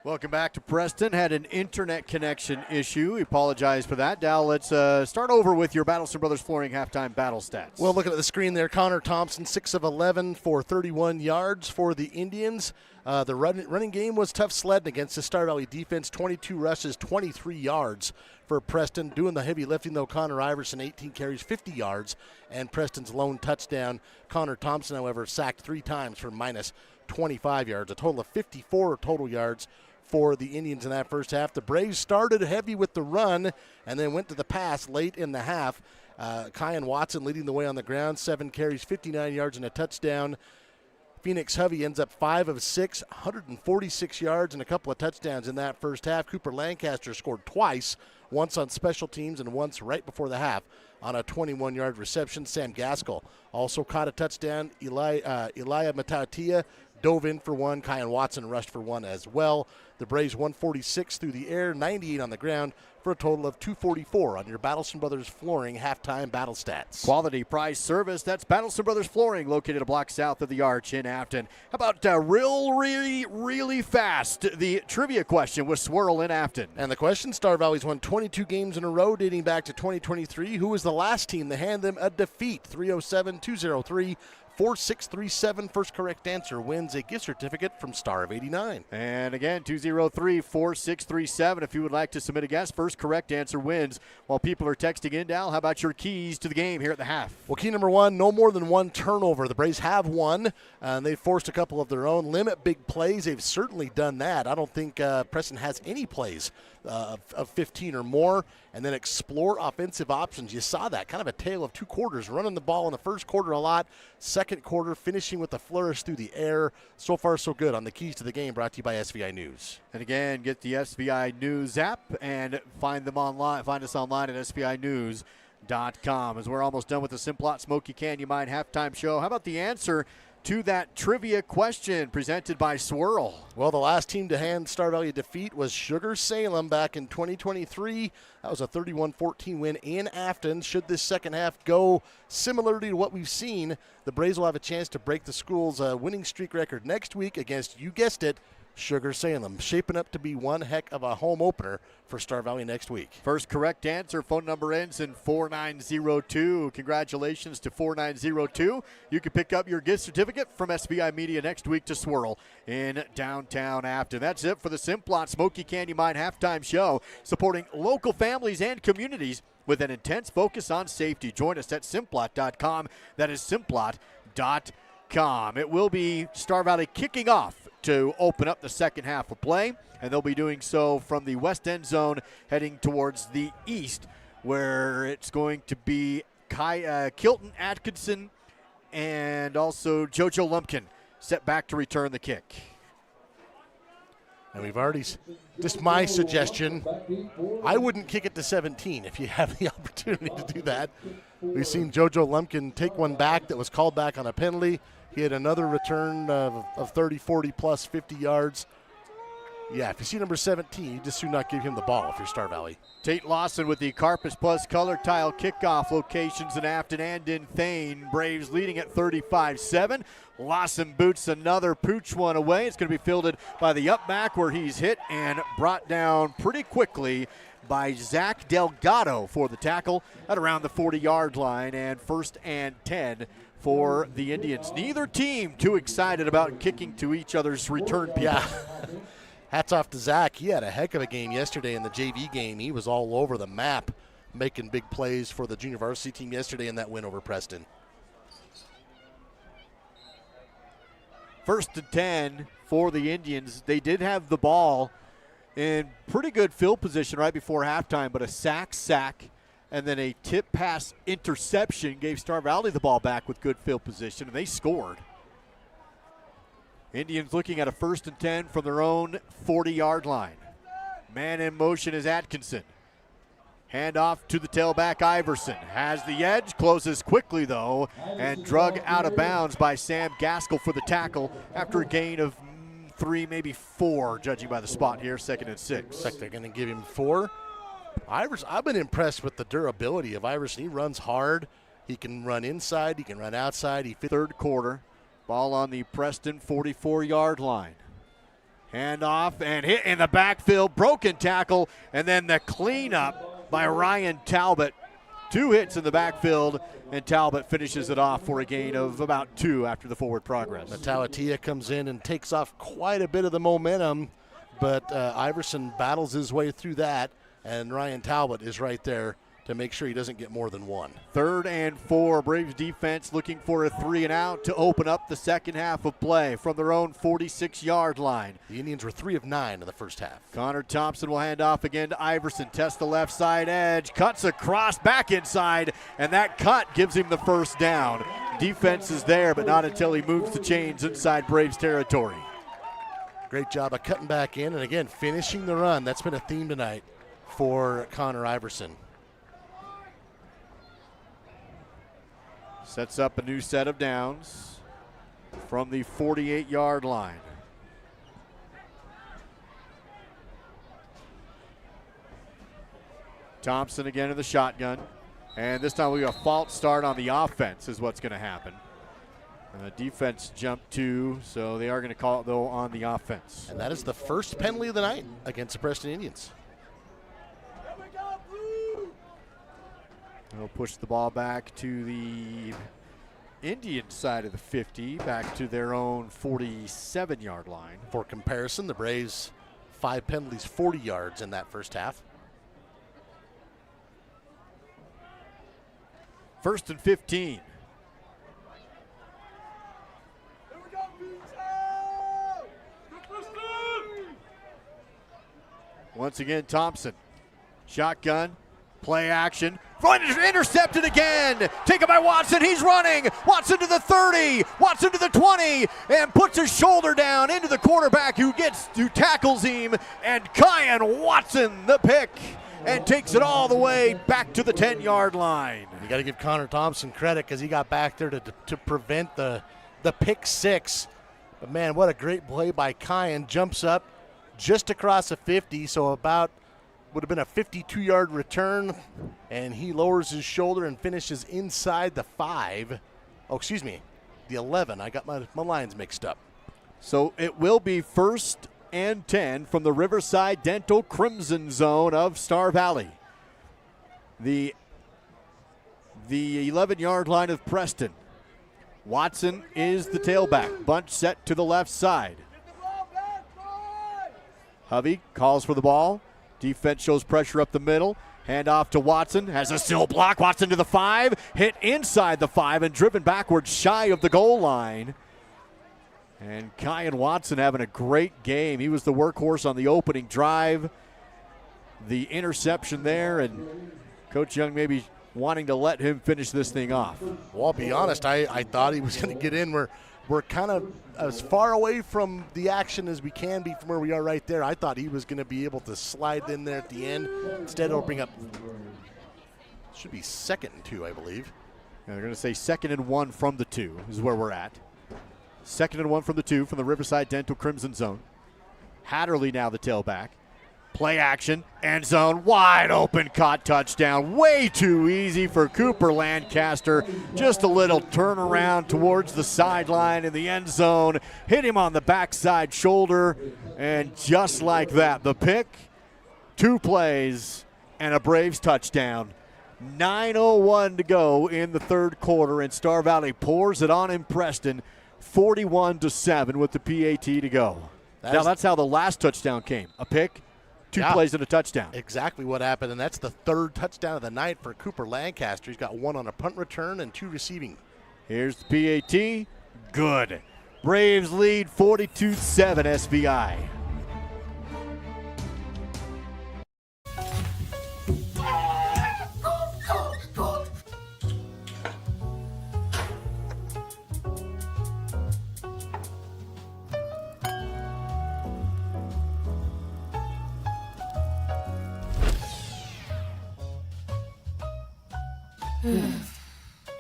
Welcome back to Preston. Had an internet connection issue. We apologize for that. Dal, let's start over with your Battleston Brothers Flooring halftime battle stats. Well, looking at the screen there, Connor Thompson, 6 of 11 for 31 yards for the Indians. The running game was tough sledding against the Star Valley defense. 22 rushes, 23 yards for Preston. Doing the heavy lifting, though, Connor Iverson, 18 carries, 50 yards, and Preston's lone touchdown. Connor Thompson, however, sacked 3 times for minus 25 yards. A total of 54 total yards for the Indians in that first half. The Braves started heavy with the run and then went to the pass late in the half. Kyan Watson leading the way on the ground, 7 carries, 59 yards, and a touchdown. Phoenix Hovey ends up 5 of 6, 146 yards and a couple of touchdowns in that first half. Cooper Lancaster scored twice, once on special teams and once right before the half on a 21-yard reception. Sam Gaskell also caught a touchdown. Elia Matautia dove in for one. Kyan Watson rushed for one as well. The Braves 146 through the air, 98 on the ground for a total of 244 on your Battleston Brothers Flooring halftime battle stats. Quality price service. That's Battleston Brothers Flooring, located a block south of the Arch in Afton. How about really fast, the trivia question with Swirl in Afton. And the question, Star Valley's won 22 games in a row dating back to 2023. Who was the last team to hand them a defeat? 307-203. 4637. First correct answer wins a gift certificate from Star of 89. And again, 203-4637. If you would like to submit a guess, first correct answer wins. While people are texting in, Dal, how about your keys to the game here at the half? Well, key number 1, no more than 1 turnover. The Braves have won, and they've forced a couple of their own. Limit big plays. They've certainly done that. I don't think Preston has any plays of 15 or more. And then explore offensive options. You saw that, kind of a tale of 2 quarters, running the ball in the first quarter a lot, second quarter finishing with a flourish through the air. So far, so good on the keys to the game, brought to you by SVI News. And again, get the SVI News app and find them online. Find us online at SVInews.com. As we're almost done with the Simplot Smoky Can You Mind halftime show. How about the answer to that trivia question presented by Swirl? Well, the last team to hand Star Valley a defeat was Sugar Salem back in 2023. That was a 31-14 win in Afton. Should this second half go similarly to what we've seen, the Braves will have a chance to break the school's winning streak record next week against, you guessed it, Sugar Salem. Shaping up to be one heck of a home opener for Star Valley next week. First correct answer. Phone number ends in 4902. Congratulations to 4902. You can pick up your gift certificate from SVI Media next week to Swirl in downtown Afton. That's it for the Simplot Smoky Can You Mind halftime show, supporting local families and communities with an intense focus on safety. Join us at Simplot.com. That is Simplot.com. It will be Star Valley kicking off to open up the second half of play, and they'll be doing so from the west end zone heading towards the east, where it's going to be Kilton Atkinson and also JoJo Lumpkin set back to return the kick. And we've already, just my suggestion, I wouldn't kick it to 17 if you have the opportunity to do that. We've seen JoJo Lumpkin take one back that was called back on a penalty. He had another return of 30, 40 plus 50 yards. Yeah, if you see number 17, you just do not give him the ball if you're Star Valley. Tate Lawson with the Carpus Plus color tile kickoff locations in Afton and in Thane. Braves leading at 35-7. Lawson boots another pooch one away. It's going to be fielded by the up back, where he's hit and brought down pretty quickly by Zach Delgado for the tackle at around the 40-yard line, and 1st and 10 for the Indians. Neither team too excited about kicking to each other's return people. Yeah. Hats off to Zach. He had a heck of a game yesterday in the JV game. He was all over the map making big plays for the junior varsity team yesterday in that win over Preston. 1st and 10 for the Indians. They did have the ball in pretty good field position right before halftime, but a sack, and then a tip pass interception gave Star Valley the ball back with good field position, and they scored. Indians looking at a 1st and 10 from their own 40-yard line. Man in motion is Atkinson. Hand off to the tailback, Iverson. Has the edge, closes quickly though, and drug out of bounds by Sam Gaskell for the tackle after a gain of 3, maybe 4, judging by the spot here, 2nd and 6. Looks like they're going to give him 4. Iverson, I've been impressed with the durability of Iverson. He runs hard. He can run inside. He can run outside. Third quarter. Ball on the Preston 44-yard line. Hand off and hit in the backfield, broken tackle, and then the cleanup by Ryan Talbot. 2 hits in the backfield, and Talbot finishes it off for a gain of about 2 after the forward progress. Natalatia comes in and takes off quite a bit of the momentum, but Iverson battles his way through that, and Ryan Talbot is right there to make sure he doesn't get more than 1. 3rd and 4. Braves defense looking for a 3 and out to open up the second half of play from their own 46-yard line. The Indians were 3 of 9 in the first half. Connor Thompson will hand off again to Iverson. Tests the left side edge, cuts across, back inside, and that cut gives him the first down. Defense is there, but not until he moves the chains inside Braves territory. Great job of cutting back in and, again, finishing the run. That's been a theme tonight for Connor Iverson. Sets up a new set of downs from the 48-yard line. Thompson again in the shotgun. And this time we got a false start on the offense is what's going to happen. Defense jumped 2, so they are going to call it, though, on the offense. And that is the first penalty of the night against the Preston Indians. They'll push the ball back to the Indian side of the 50, back to their own 47-yard line. For comparison, the Braves, 5 penalties, 40 yards in that first half. 1st and 15. Once again, Thompson. Shotgun, play action. Intercepted again. Taken by Watson. He's running. Watson to the 30. Watson to the 20. And puts his shoulder down into the quarterback who tackles him. And Kyan Watson, the pick. And takes it all the way back to the 10-yard line. You got to give Connor Thompson credit because he got back there to prevent the pick 6. But, man, what a great play by Kyan. Jumps up just across the 50, so about would have been a 52-yard return, and he lowers his shoulder and finishes inside the 5. Oh, excuse me, the 11. I got my lines mixed up. So it will be 1st and 10 from the Riverside Dental Crimson Zone of Star Valley. The 11-yard line of Preston. Watson is the tailback. Bunch set to the left side. Hovey calls for the ball. Defense shows pressure up the middle. Hand off to Watson. Has a still block. Watson to the 5. Hit inside the 5 and driven backwards shy of the goal line. And Kyan Watson having a great game. He was the workhorse on the opening drive. The interception there, and Coach Young maybe wanting to let him finish this thing off. Well, I'll be honest, I thought he was going to get in. We're kind of as far away from the action as we can be from where we are right there. I thought he was going to be able to slide in there at the end. Instead, it'll bring up, should be 2nd and 2, I believe. Yeah, they're going to say 2nd and 1 from the 2 is where we're at. 2nd and 1 from the 2 from the Riverside Dental Crimson Zone. Hatterley now the tailback. Play action, end zone, wide open, caught, touchdown. Way too easy for Cooper Lancaster. Just a little turnaround towards the sideline in the end zone. Hit him on the backside shoulder, and just like that, the pick, 2 plays, and a Braves touchdown. 9:01 to go in the 3rd quarter, and Star Valley pours it on in Preston, 41-7 with the PAT to go. Now that's how the last touchdown came. A pick, 2 plays and a touchdown. Exactly what happened, and that's the 3rd touchdown of the night for Cooper Lancaster. He's got 1 on a punt return and 2 receiving. Here's the PAT. Good. Braves lead 42-7 SVI.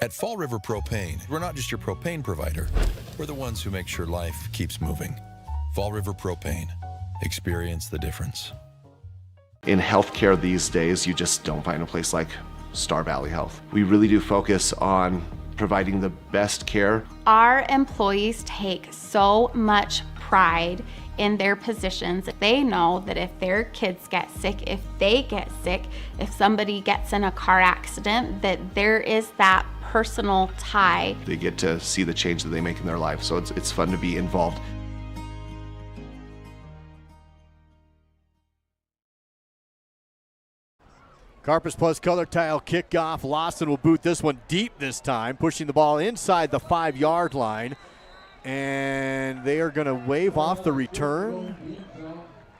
At Fall River Propane, we're not just your propane provider. We're the ones who make sure life keeps moving. Fall River Propane. Experience the difference. In healthcare these days, you just don't find a place like Star Valley Health. We really do focus on providing the best care. Our employees take so much pride in their positions. They know that if their kids get sick, if they get sick, if somebody gets in a car accident, that there is that personal tie. They get to see the change that they make in their life, so it's fun to be involved. Carpus Plus color tile kickoff. Lawson will boot this one deep this time, pushing the ball inside the 5-yard line. And they are going to wave off the return.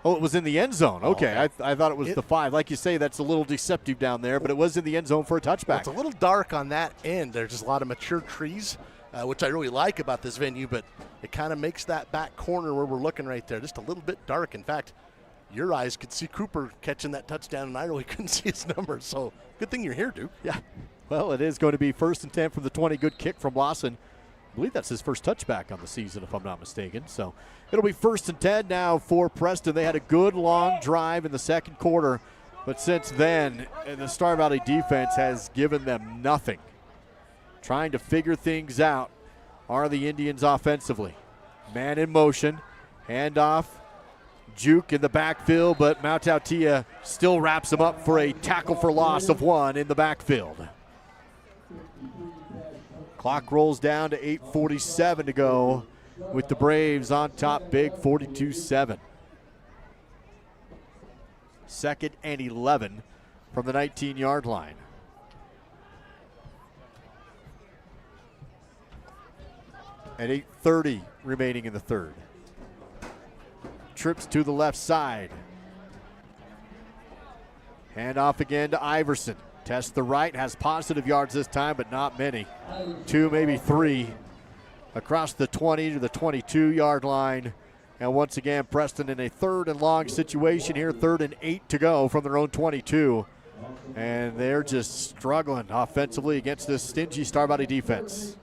Oh, it was in the end zone. Okay, I thought it was the 5. Like you say, that's a little deceptive down there, but it was in the end zone for a touchback. Well, it's a little dark on that end. There's just a lot of mature trees, which I really like about this venue, but it kind of makes that back corner where we're looking right there just a little bit dark. In fact, your eyes could see Cooper catching that touchdown, and I really couldn't see his number. So good thing you're here, Duke. Yeah. Well, it is going to be 1st and 10 from the 20. Good kick from Lawson. I believe that's his first touchback on the season, if I'm not mistaken. So it'll be 1st and 10 now for Preston. They had a good long drive in the second quarter, but since then, the Star Valley defense has given them nothing. Trying to figure things out are the Indians offensively. Man in motion, handoff. Juke in the backfield, but Mautautia still wraps him up for a tackle for loss of 1 in the backfield. Clock rolls down to 8:47 to go with the Braves on top big, 42-7. 2nd and 11 from the 19-yard line. At 8:30 remaining in the third. Trips to the left side. Hand off again to Iverson. Tests the right, has positive yards this time, but not many. 2, maybe 3 across the 20 to the 22-yard line. And once again, Preston in a 3rd and long situation here, 3rd and 8 to go from their own 22. And they're just struggling offensively against this stingy Star Valley defense.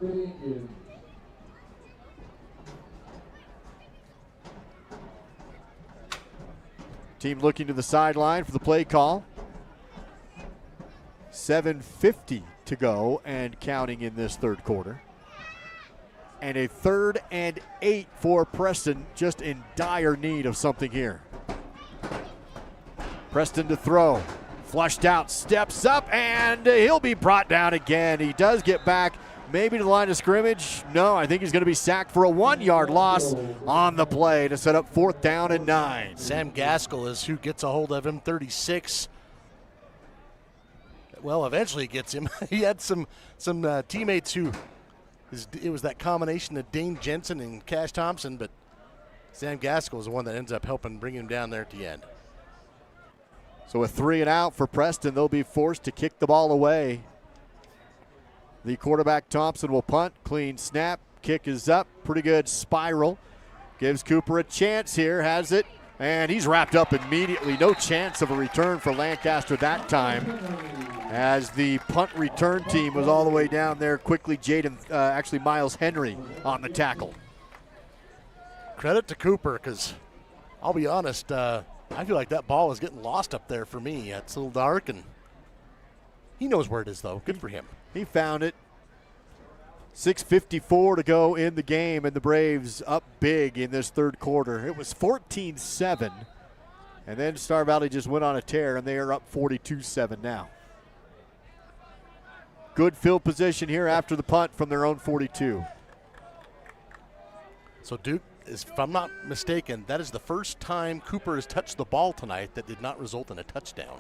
Team looking to the sideline for the play call. 7:50 to go and counting in this third quarter. And a 3rd and 8 for Preston, just in dire need of something here. Preston to throw. Flushed out, steps up, and he'll be brought down again. He does get back, maybe to the line of scrimmage. No, I think he's going to be sacked for a 1-yard loss on the play to set up 4th down and 9. Sam Gaskell is who gets a hold of him, 36. Well, eventually gets him. He had some teammates who, it was that combination of Dane Jensen and Cash Thompson, but Sam Gaskell is the one that ends up helping bring him down there at the end. So a 3 and out for Preston. They'll be forced to kick the ball away. The quarterback Thompson will punt. Clean snap. Kick is up. Pretty good spiral. Gives Cooper a chance here. Has it. And he's wrapped up immediately. No chance of a return for Lancaster that time, as the punt return team was all the way down there quickly. Actually Miles Henry on the tackle. Credit to Cooper, because I'll be honest, I feel like that ball is getting lost up there for me. It's a little dark, and he knows where it is, though. Good for him. He found it. 6:54 to go in the game, and the Braves up big in this third quarter. It was 14-7, and then Star Valley just went on a tear, and they are up 42-7 now. Good field position here after the punt from their own 42. So Duke, if I'm not mistaken, that is the first time Cooper has touched the ball tonight that did not result in a touchdown.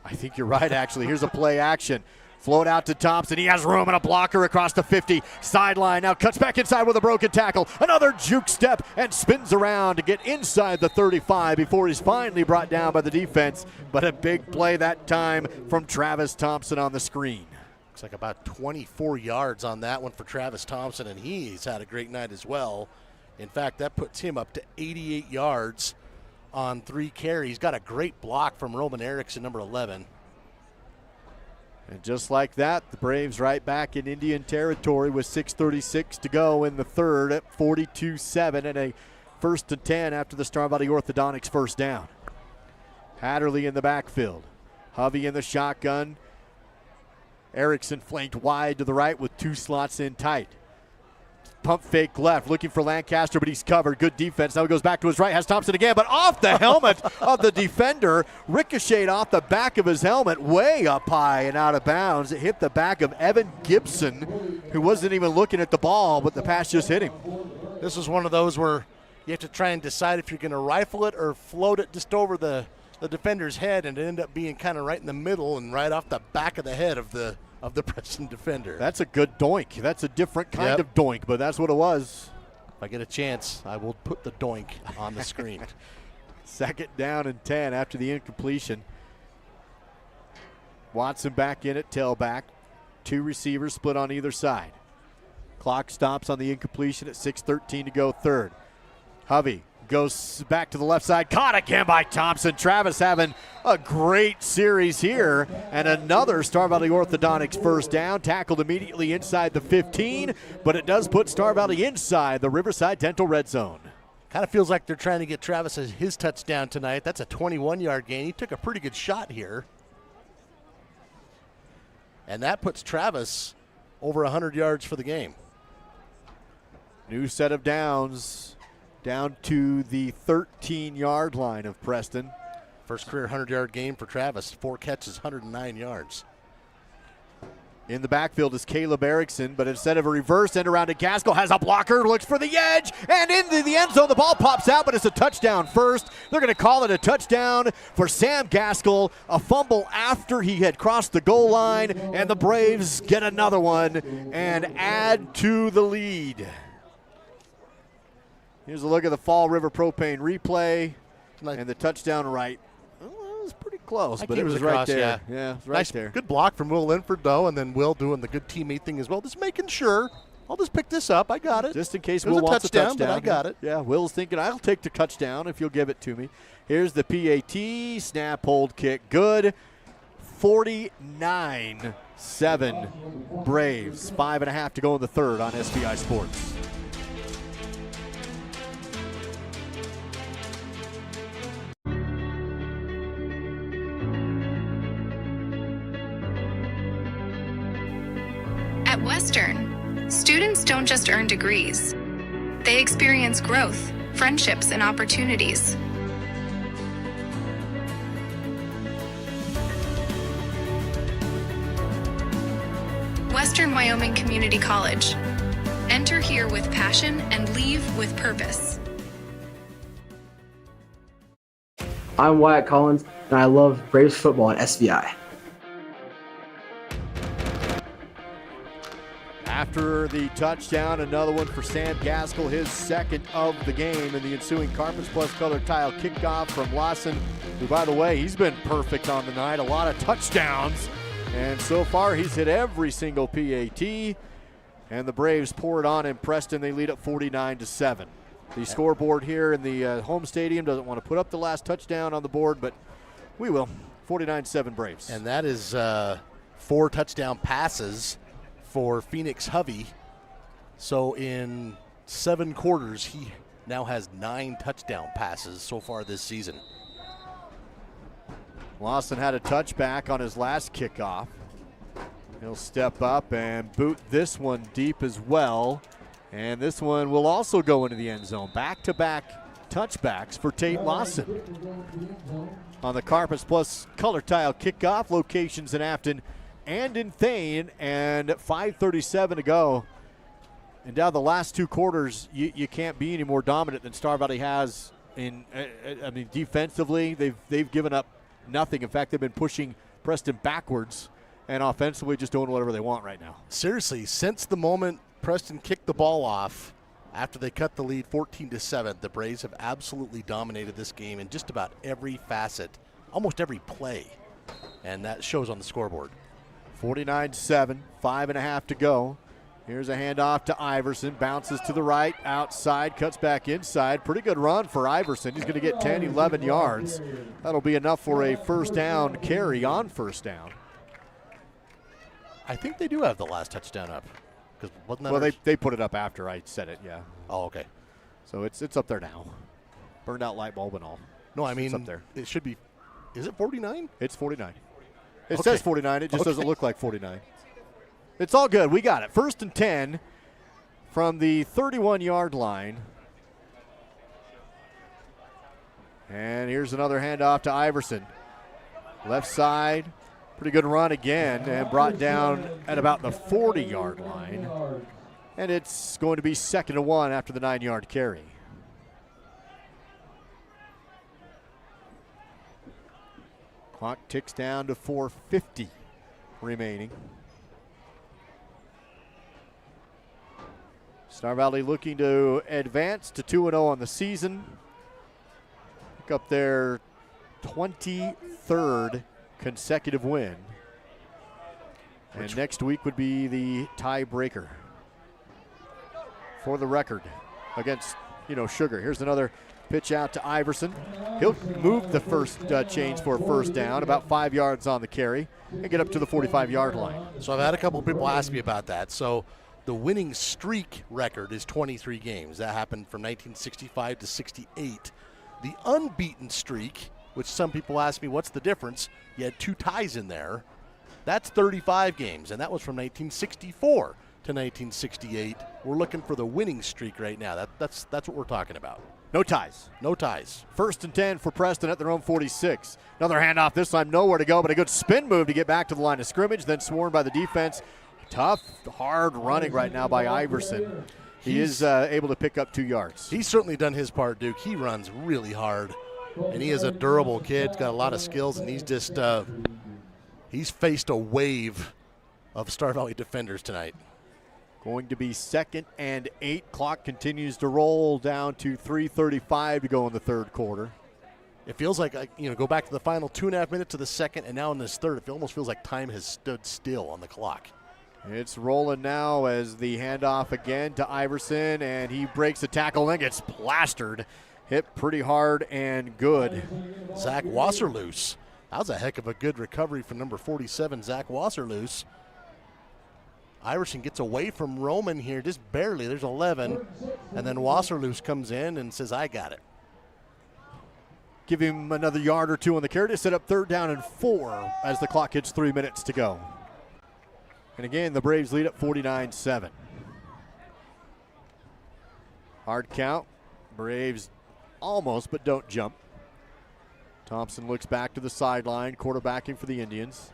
I think you're right, actually. Here's a play action. Float out to Thompson. He has room and a blocker across the 50. Sideline now cuts back inside with a broken tackle. Another juke step and spins around to get inside the 35 before he's finally brought down by the defense. But a big play that time from Travis Thompson on the screen. Looks like about 24 yards on that one for Travis Thompson, and he's had a great night as well. In fact, that puts him up to 88 yards on 3 carries. He's got a great block from Roman Erickson, number 11. And just like that, the Braves right back in Indian territory with 6:36 to go in the third at 42-7 and a 1st and 10 after the Star Valley Orthodontics first down. Hatterley in the backfield. Hovey in the shotgun. Erickson flanked wide to the right with 2 slots in tight. pump fake left, looking for Lancaster, but he's covered. Good defense. Now he goes back to his right, has Thompson again, but off the helmet of the defender. Ricocheted off the back of his helmet, way up high and out of bounds. It hit the back of Evan Gibson, who wasn't even looking at the ball, but the pass just hit him. This was one of those where you have to try and decide if you're going to rifle it or float it just over the defender's head, and it ended up being kind of right in the middle and right off the back of the head of the Preston defender. That's a good doink. That's a different kind of doink, but that's what it was. If I get a chance, I will put the doink on the screen. 2nd down and 10 after the incompletion. Watson back in at tailback. 2 receivers split on either side. Clock stops on the incompletion at 6:13 to go 3rd. Hovey goes back to the left side. Caught again by Thompson. Travis having a great series here. And another Star Valley Orthodontics first down. Tackled immediately inside the 15. But it does put Star Valley inside the Riverside Dental red zone. Kind of feels like they're trying to get Travis his touchdown tonight. That's a 21-yard gain. He took a pretty good shot here. And that puts Travis over 100 yards for the game. New set of downs. Down to the 13-yard line of Preston. First career 100-yard game for Travis. 4 catches, 109 yards. In the backfield is Caleb Erickson, but instead of a reverse end around to Gaskell, has a blocker, looks for the edge, and into the end zone. The ball pops out, but it's a touchdown first. They're going to call it a touchdown for Sam Gaskell. A fumble after he had crossed the goal line, and the Braves get another one and add to the lead. Here's a look at the Fall River Propane replay, and the touchdown right. Well, it was pretty close, but it was right there. Yeah, it was right there. Good block from Will Linford, though, and then Will doing the good teammate thing as well. Just making sure. I'll just pick this up. I got it. Just in case Will wants a touchdown. But I got it. Yeah, Will's thinking, I'll take the touchdown if you'll give it to me. Here's the PAT. Snap, hold, kick. Good. 49-7 Braves. 5.5 to go in the 3rd on SBI Sports. At Western, students don't just earn degrees. They experience growth, friendships, and opportunities. Western Wyoming Community College. Enter here with passion and leave with purpose. I'm Wyatt Collins, and I love Braves football at SVI. After the touchdown, another one for Sam Gaskell, his 2nd of the game, and the ensuing Carpets Plus color tile kickoff from Lawson, who, by the way, he's been perfect on the night. A lot of touchdowns, and so far he's hit every single PAT, and the Braves pour it on in Preston. They lead at 49-7. The scoreboard here in the home stadium doesn't want to put up the last touchdown on the board, but we will. 49-7 Braves. And that is 4 touchdown passes for Phoenix Hovey. So in 7 quarters, he now has 9 touchdown passes so far this season. Lawson had a touchback on his last kickoff. He'll step up and boot this one deep as well. And this one will also go into the end zone. Back-to-back touchbacks for Tate Lawson. On the Carpets Plus color tile kickoff, locations in Afton and in Thane, and 5:37 to go. And now the last 2 quarters, you can't be any more dominant than Star Valley has. Defensively, they've given up nothing. In fact, they've been pushing Preston backwards, and offensively just doing whatever they want right now. Seriously, since the moment Preston kicked the ball off after they cut the lead 14-7, the Braves have absolutely dominated this game in just about every facet, almost every play, and that shows on the scoreboard. 49-7, 5.5 to go. Here's a handoff to Iverson, bounces to the right, outside, cuts back inside. Pretty good run for Iverson. He's going to get 10, 11 yards. That'll be enough for a first down carry on first down. I think they do have the last touchdown up. Wasn't that well, they put it up after I said it, yeah. Oh, okay. So it's up there now. Burned out light bulb and all. No, I mean, it's up there. It should be. Is it 49? It's 49. It says 49. It just doesn't look like 49. It's all good. We got it. 1st and 10 from the 31-yard line. And here's another handoff to Iverson. Left side, pretty good run again, and brought down at about the 40-yard line. And it's going to be 2nd and 1 after the 9-yard carry. Clock ticks down to 4:50 remaining. Star Valley looking to advance to 2-0 on the season. Pick up their 23rd consecutive win. And next week would be the tiebreaker for the record against, Sugar. Here's another pitch out to Iverson. He'll move the first chains for a first down, about 5 yards on the carry, and get up to the 45-yard line. So I've had a couple people ask me about that. So the winning streak record is 23 games. That happened from 1965 to 68. The unbeaten streak, which some people ask me what's the difference, you had 2 ties in there. That's 35 games, and that was from 1964 to 1968. We're looking for the winning streak right now. That's what we're talking about. No ties. No ties. 1st and 10 for Preston at their own 46. Another handoff, this time nowhere to go, but a good spin move to get back to the line of scrimmage, then swarmed by the defense. Tough, hard running right now by Iverson. He is able to pick up 2 yards. He's certainly done his part, Duke. He runs really hard, and he is a durable kid. He's got a lot of skills, and he's just he's faced a wave of Star Valley defenders tonight. Going to be 2nd and 8. Clock continues to roll down to 3:35 to go in the third quarter. It feels like, go back to the final 2.5 minutes of the second, and now in this third, it almost feels like time has stood still on the clock. It's rolling now as the handoff again to Iverson, and he breaks a tackle and gets plastered. Hit pretty hard and good. Zach Wasserloos. That was a heck of a good recovery from number 47, Zach Wasserloos. Iverson gets away from Roman here, just barely. There's 11. And then Wasserloos comes in and says, I got it. Give him another yard or 2 on the carry to set up 3rd down and 4 as the clock hits 3 minutes to go. And again, the Braves lead at 49-7. Hard count. Braves almost, but don't jump. Thompson looks back to the sideline, quarterbacking for the Indians.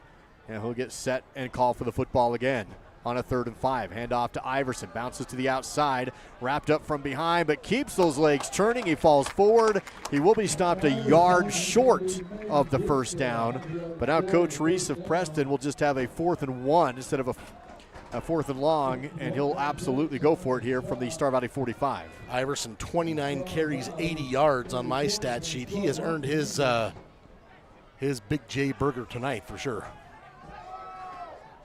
And he'll get set and call for the football again on a 3rd and 5. Handoff to Iverson. Bounces to the outside. Wrapped up from behind, but keeps those legs turning. He falls forward. He will be stopped a yard short of the first down. But now Coach Reese of Preston will just have a 4th and 1 instead of a 4th and long, and he'll absolutely go for it here from the Star Valley 45. Iverson, 29 carries, 80 yards on my stat sheet. He has earned his Big J burger tonight for sure.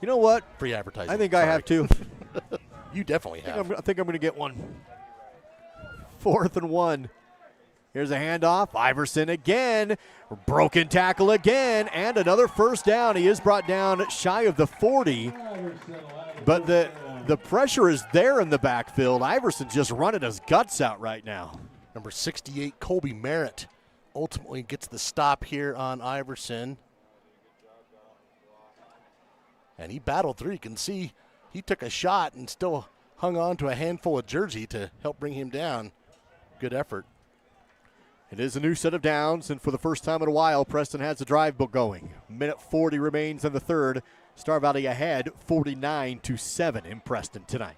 You know what? Free advertising. I think I have too. You definitely have. I think I'm going to get one. 4th and 1. Here's a handoff. Iverson again. Broken tackle again. And another first down. He is brought down shy of the 40. But the pressure is there in the backfield. Iverson's just running his guts out right now. Number 68, Colby Merritt, ultimately gets the stop here on Iverson. And he battled through. You can see he took a shot and still hung on to a handful of jersey to help bring him down. Good effort. It is a new set of downs, and for the first time in a while, Preston has the drive book going. Minute 40 remains in the third. Star Valley ahead 49-7 in Preston tonight.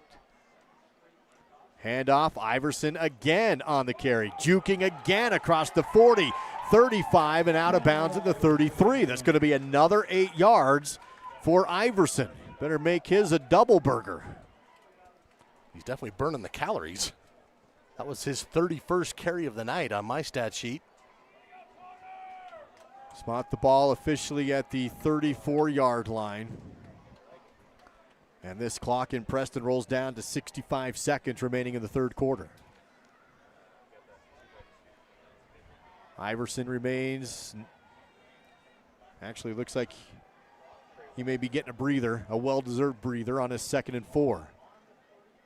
Handoff, Iverson again on the carry. Juking again across the 40, 35, and out of bounds at the 33. That's going to be another 8 yards for Iverson. Better make his a double burger. He's definitely burning the calories. That was his 31st carry of the night on my stat sheet. Spot the ball officially at the 34-yard line. And this clock in Preston rolls down to 65 seconds remaining in the third quarter. Iverson remains. Actually, looks like he may be getting a breather, a well-deserved breather on his 2nd and 4.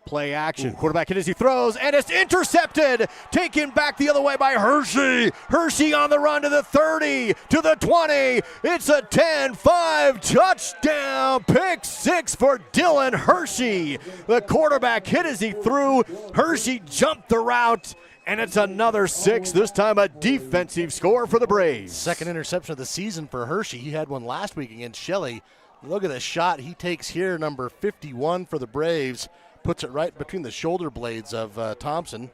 Play action. Quarterback hit as he throws, and it's intercepted. Taken back the other way by Hershey. Hershey on the run to the 30, to the 20. It's a 10-5 touchdown. Pick 6 for Dylan Hershey. The quarterback hit as he threw. Hershey jumped the route, and it's another 6, this time a defensive score for the Braves. Second interception of the season for Hershey. He had one last week against Shelley. Look at the shot he takes here, number 51 for the Braves. Puts it right between the shoulder blades of Thompson.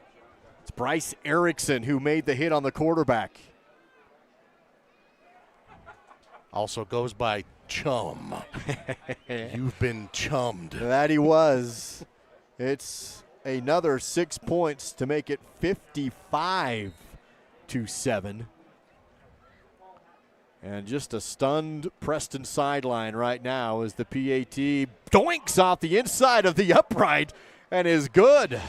It's Bryce Erickson who made the hit on the quarterback. Also goes by Chum. You've been chummed. That he was. It's another 6 points to make it 55-7. And just a stunned Preston sideline right now as the PAT doinks off the inside of the upright and is good.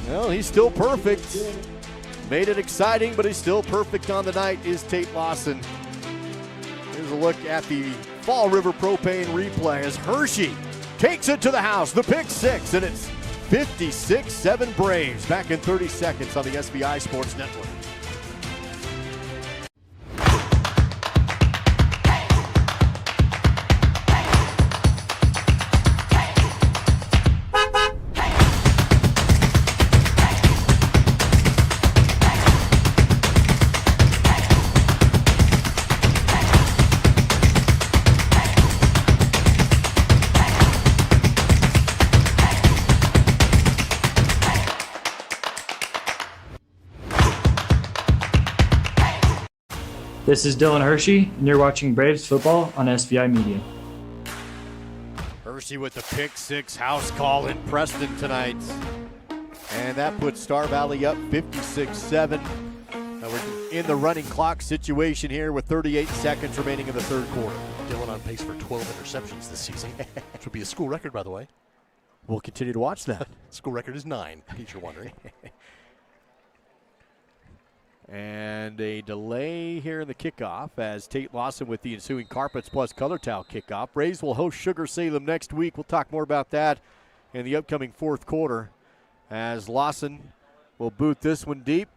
Well, he's still perfect. Made it exciting, but he's still perfect on the night is Tate Lawson. Here's a look at the Fall River Propane replay as Hershey takes it to the house. The pick 6, and it's 56-7 Braves. Back in 30 seconds on the SBI Sports Network. This is Dylan Hershey, and you're watching Braves football on SBI Media. Hershey with the pick 6 house call in Preston tonight. And that puts Star Valley up 56-7. We're in the running clock situation here with 38 seconds remaining in the third quarter. Dylan on pace for 12 interceptions this season, which would be a school record, by the way. We'll continue to watch that. School record is 9, in case you're wondering. And a delay here in the kickoff as Tate Lawson with the ensuing Carpets plus Color Towel kickoff. Braves will host Sugar Salem next week. We'll talk more about that in the upcoming fourth quarter as Lawson will boot this one deep.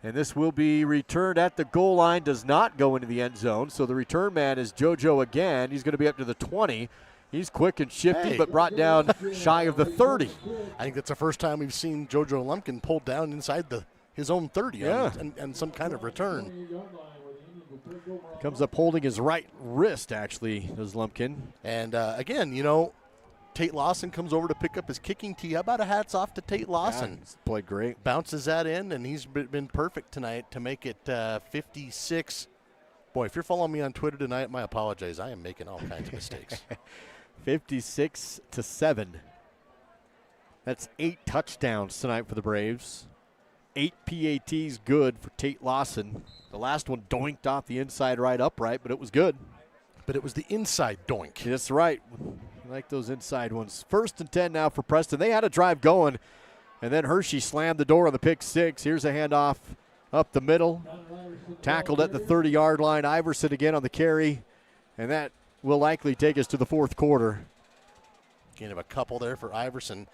And this will be returned at the goal line, does not go into the end zone. So the return man is JoJo again. He's going to be up to the 20. He's quick and shifty, but brought down shy of the 30. I think that's the first time we've seen JoJo Lumpkin pulled down inside his own 30 and some kind of return. Comes up holding his right wrist, actually, does Lumpkin. And again, Tate Lawson comes over to pick up his kicking tee. How about a hats off to Tate Lawson? Yeah, played great. Bounces that in, and he's been perfect tonight to make it 56. Boy, if you're following me on Twitter tonight, my apologies. I am making all kinds of mistakes. 56-7. That's 8 touchdowns tonight for the Braves. 8 PATs good for Tate Lawson. The last one doinked off the inside right upright, but it was good. But it was the inside doink. That's right. I like those inside ones. 1st and 10 now for Preston. They had a drive going, and then Hershey slammed the door on the pick 6. Here's a handoff up the middle. Tackled at the 30-yard line. Iverson again on the carry, and that will likely take us to the fourth quarter. Gain of a couple there for Iverson.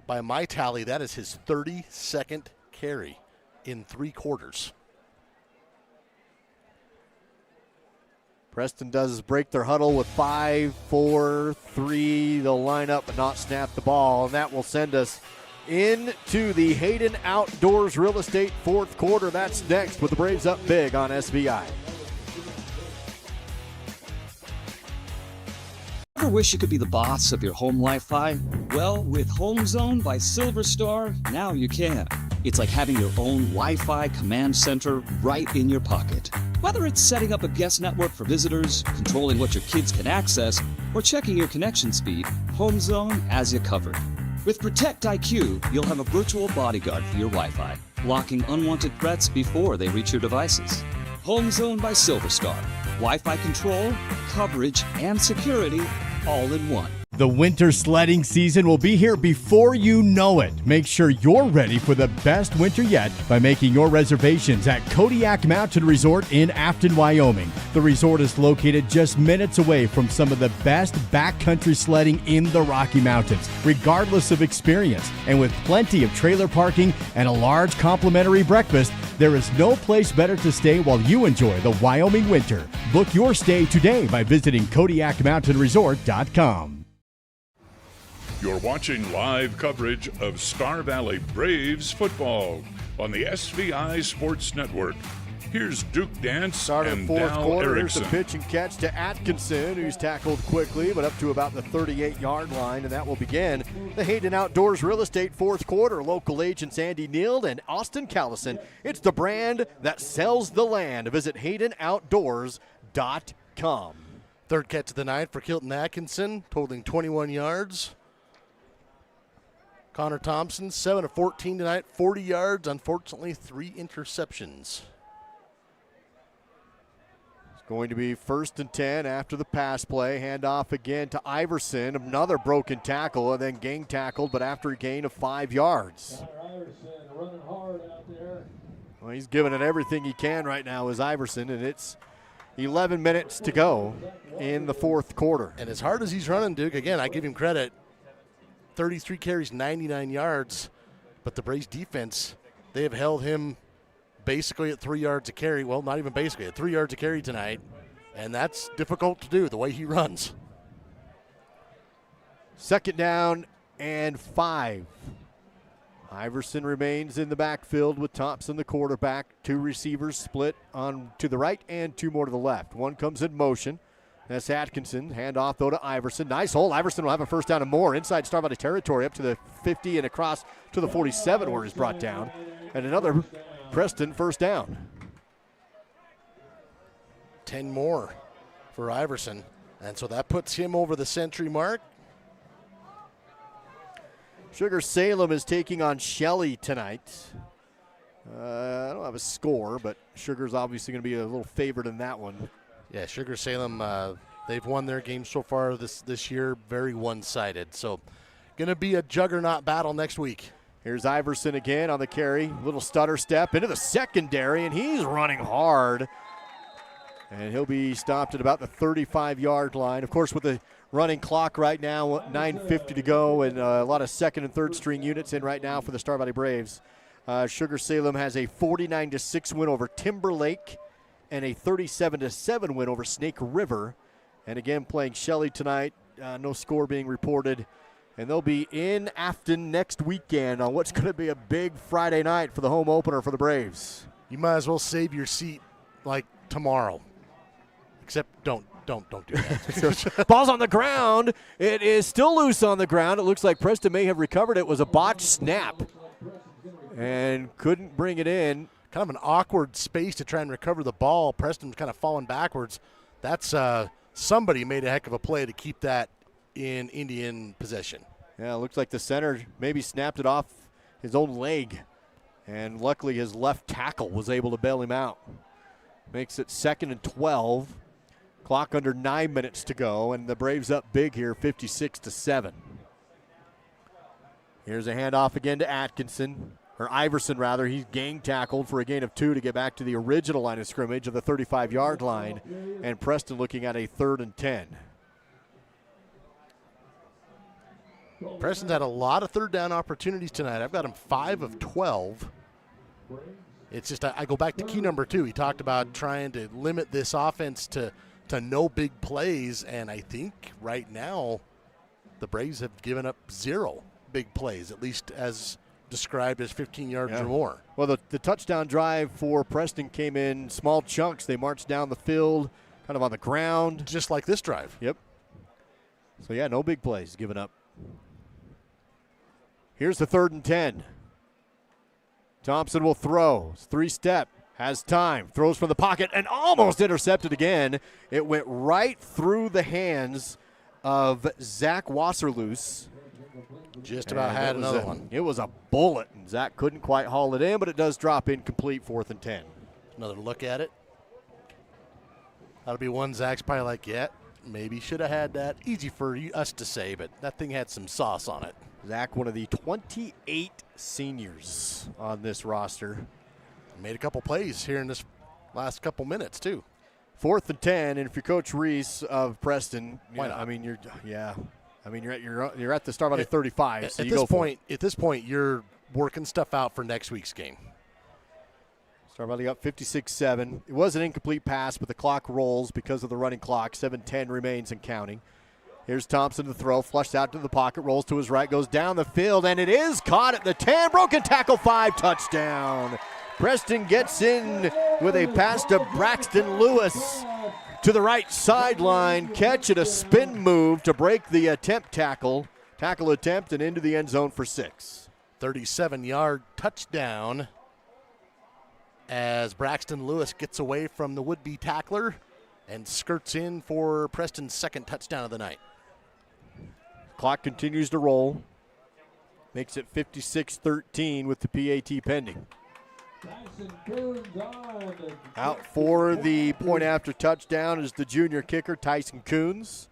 By my tally, that is his 32nd carry in 3 quarters. Preston does break their huddle with 5, 4, 3. They'll line up but not snap the ball, and that will send us into the Hayden Outdoors Real Estate fourth quarter. That's next with the Braves up big on SBI. Ever wish you could be the boss of your home Wi-Fi? Well, with Home Zone by Silver Star, now you can. It's like having your own Wi-Fi command center right in your pocket. Whether it's setting up a guest network for visitors, controlling what your kids can access, or checking your connection speed, Home Zone has you covered. With Protect IQ, you'll have a virtual bodyguard for your Wi-Fi, blocking unwanted threats before they reach your devices. Home Zone by Silver Star. Wi-Fi control, coverage, and security all in one. The winter sledding season will be here before you know it. Make sure you're ready for the best winter yet by making your reservations at Kodiak Mountain Resort in Afton, Wyoming. The resort is located just minutes away from some of the best backcountry sledding in the Rocky Mountains, regardless of experience. And with plenty of trailer parking and a large complimentary breakfast, there is no place better to stay while you enjoy the Wyoming winter. Book your stay today by visiting KodiakMountainResort.com. You're watching live coverage of Star Valley Braves football on the SVI Sports Network. Here's Duke Dance Start of and fourth Dal quarter. Here's Erickson. the pitch and catch to Atkinson, who's tackled quickly, but up to about the 38-yard line, and that will begin the Hayden Outdoors Real Estate fourth quarter. Local agents Andy Neild and Austin Callison. It's the brand that sells the land. Visit HaydenOutdoors.com. Third catch of the night for Kilton Atkinson, totaling 21 yards. Connor Thompson, 7 of 14 tonight, 40 yards, unfortunately 3 interceptions. It's going to be 1st and 10 after the pass play. Handoff again to Iverson, another broken tackle, and then gang tackled, but after a gain of 5 yards. Running hard out there. Well, he's giving it everything he can right now as Iverson, and it's 11 minutes to go in the fourth quarter. And as hard as he's running, Duke, again, I give him credit. 33 carries, 99 yards. But the Braves defense, they have held him basically at 3 yards a carry. Well, not even basically, at 3 yards a carry tonight. And that's difficult to do, the way he runs. 2nd down and 5. Iverson remains in the backfield with Thompson, the quarterback. 2 receivers split on to the right and 2 more to the left. One comes in motion. That's Atkinson. Handoff, though, to Iverson. Nice hole. Iverson will have a 1st down and more. Inside Star Valley territory up to the 50 and across to the 47 where he's brought down. And another Preston 1st down. 10 more for Iverson. And so that puts him over the century mark. Sugar Salem is taking on Shelley tonight. I don't have a score, but Sugar's obviously going to be a little favorite in that one. Yeah, Sugar Salem, they've won their game so far this year, very one-sided. So going to be a juggernaut battle next week. Here's Iverson again on the carry. Little stutter step into the secondary, and he's running hard. And he'll be stopped at about the 35-yard line. Of course, with the running clock right now, 9:50 to go, and a lot of 2nd and 3rd string units in right now for the Star Valley Braves. Sugar Salem has a 49-6 win over Timberlake and a 37-7 win over Snake River. And again, playing Shelley tonight. No score being reported. And they'll be in Afton next weekend on what's going to be a big Friday night for the home opener for the Braves. You might as well save your seat like tomorrow. Except don't do that. Ball's on the ground. It is still loose on the ground. It looks like Preston may have recovered it. It was a botched snap and couldn't bring it in. Kind of an awkward space to try and recover the ball. Preston's kind of falling backwards. That's somebody made a heck of a play to keep that in Indian possession. Yeah, it looks like the center maybe snapped it off his own leg, and luckily his left tackle was able to bail him out. Makes it 2nd and 12. Clock under 9 minutes to go, and the Braves up big here, 56-7. Here's a handoff again to Atkinson. Or Iverson, rather. He's gang tackled for a gain of 2 to get back to the original line of scrimmage of the 35-yard line. And Preston looking at a 3rd and 10. Preston's had a lot of 3rd down opportunities tonight. I've got him 5 of 12. It's just I go back to key number 2. He talked about trying to limit this offense to no big plays, and I think right now the Braves have given up 0 big plays, at least as described as 15 yards or more. Well, the touchdown drive for Preston came in small chunks. They marched down the field, kind of on the ground. Just like this drive. Yep. So, yeah, no big plays given up. Here's the 3rd and 10. Thompson will throw. 3-step. Has time. Throws from the pocket and almost intercepted again. It went right through the hands of Zach Wasserloos. Just about had another one. It was a bullet, and Zach couldn't quite haul it in, but it does drop incomplete, 4th and 10. Another look at it. That'll be one Zach's probably like, yeah, maybe should have had that. Easy for us to say, but that thing had some sauce on it. Zach, one of the 28 seniors on this roster. Made a couple plays here in this last couple minutes, too. 4th and 10, and if you're Coach Reese of Preston, why not? You're at the Star Valley 35. So at this point, you're working stuff out for next week's game. Star Valley up 56-7. It was an incomplete pass, but the clock rolls because of the running clock. 7:10 remains and counting. Here's Thompson to throw, flushed out to the pocket, rolls to his right, goes down the field, and it is caught at the 10. Broken tackle, 5, touchdown. Preston gets in with a pass to Braxton Lewis to the right sideline. Catch at a spin move to break the tackle attempt, and into the end zone for 6. 37-yard touchdown as Braxton Lewis gets away from the would-be tackler and skirts in for Preston's second touchdown of the night. Clock continues to roll. Makes it 56-13 with the PAT pending. Out for the point after touchdown is the junior kicker, Tyson Coons.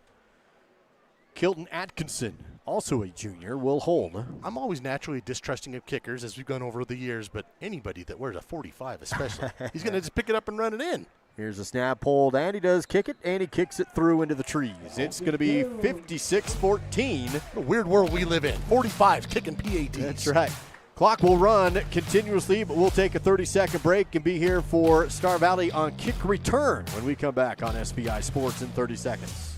Kilton Atkinson, also a junior, will hold. I'm always naturally distrusting of kickers as we've gone over the years, but anybody that wears a 45 especially, he's going to just pick it up and run it in. Here's a snap pulled, and he does kick it, and he kicks it through into the trees. It's going to be 56-14. What a weird world we live in. 45s kicking PATs. That's right. Clock will run continuously, but we'll take a 30-second break and be here for Star Valley on kick return when we come back on SBI Sports in 30 seconds.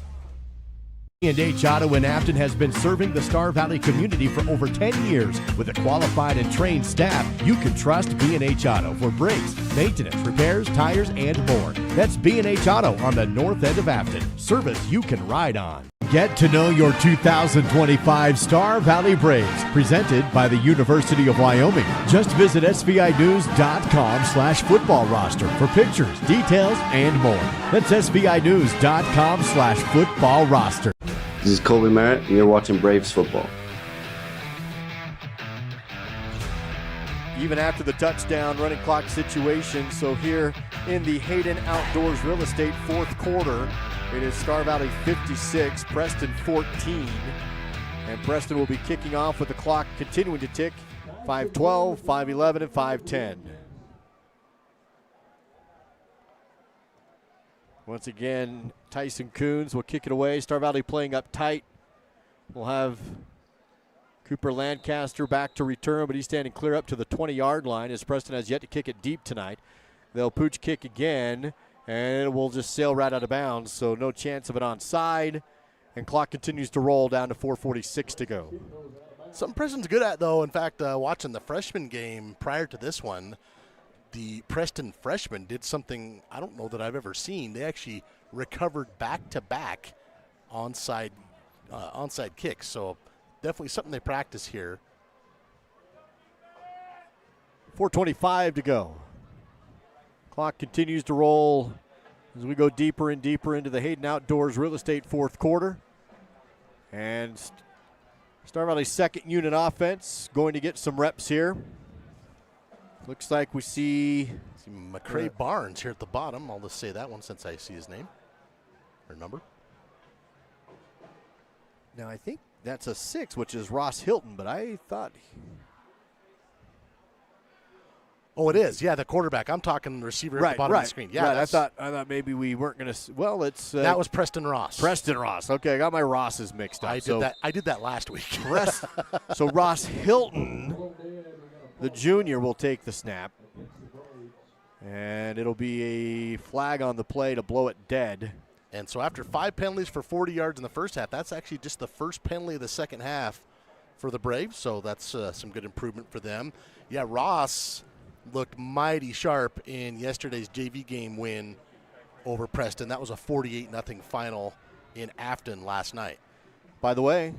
B&H Auto in Afton has been serving the Star Valley community for over 10 years. With a qualified and trained staff, you can trust B&H Auto for brakes, maintenance, repairs, tires, and more. That's B&H Auto on the north end of Afton. Service you can ride on. Get to know your 2025 Star Valley Braves, presented by the University of Wyoming. Just visit SVInews.com/football roster for pictures, details, and more. That's SVInews.com/football roster. This is Colby Merritt, and you're watching Braves football. Even after the touchdown, running clock situation. So here in the Hayden Outdoors Real Estate fourth quarter, it is Star Valley 56, Preston 14. And Preston will be kicking off with the clock continuing to tick. 5:12, 5:11, and 5:10. Once again, Tyson Coons will kick it away. Star Valley playing up tight. We'll have Cooper Lancaster back to return, but he's standing clear up to the 20-yard line as Preston has yet to kick it deep tonight. They'll pooch kick again, and it will just sail right out of bounds, so no chance of it onside. And clock continues to roll down to 4:46 to go. Something Preston's good at, though, in fact, watching the freshman game prior to this one, the Preston freshmen did something I don't know that I've ever seen. They actually recovered back-to-back onside kicks, so definitely something they practice here. 4:25 to go. Clock continues to roll as we go deeper and deeper into the Hayden Outdoors Real Estate fourth quarter. And Star Valley's second unit offense going to get some reps here. Looks like we see McCray Barnes here at the bottom. I'll just say that one since I see his name or number. Now I think that's a 6, which is Ross Hilton, but I thought. Oh, it is. Yeah, the quarterback. I'm talking receiver at the bottom of the screen. Yeah, right. I thought maybe we weren't going to. Well, it's that was Preston Ross. Preston Ross. Okay, I got my Rosses mixed up. I did that last week. So Ross Hilton, the junior, will take the snap, and it'll be a flag on the play to blow it dead. And so after 5 penalties for 40 yards in the first half, that's actually just the first penalty of the second half for the Braves, so that's some good improvement for them. Yeah, Ross looked mighty sharp in yesterday's JV game win over Preston. That was a 48-0 final in Afton last night. By the way,